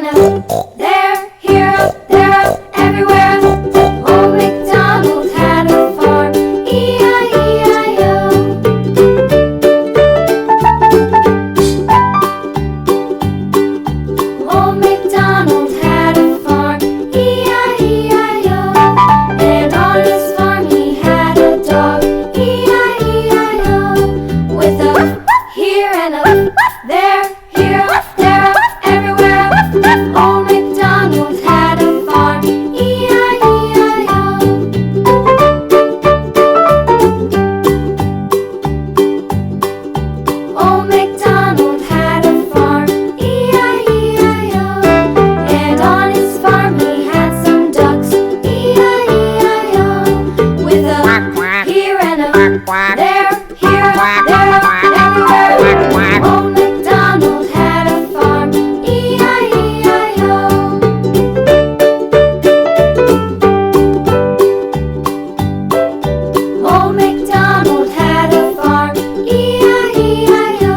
and a there, here, there, everywhere. Old MacDonald had a farm, E-I-E-I-O. Old MacDonald had a farm, E-I-E-I-O. And on his farm he had a dog, E-I-E-I-O. With a here and a there, here, there, everywhere. Old MacDonald had a farm, E-I-E-I-O. Old MacDonald had a farm, E-I-E-I-O. And on his farm he had some ducks, E-I-E-I-O. With a here and a there, here, there, everywhere. Old MacDonald had a farm, E-I-E-I-O. Old MacDonald had a farm, E-I-E-I-O.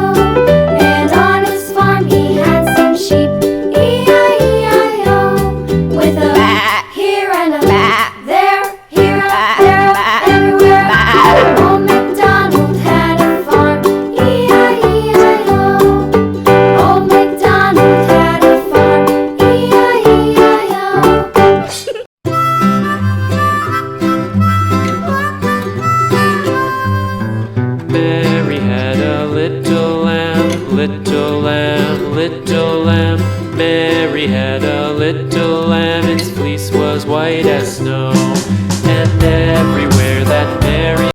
And on his farm he had some sheep, E-I-E-I-O. With a here and a there, here, there, everywhere. Old MacDonald had a farm, E-I-E-I-O. Old MacDonald had a farm, E-I-E-I-O. Mary had a little lamb, little lamb, little lamb. Mary had a little lamb, its fleece was white as snow. And everywhere that Mary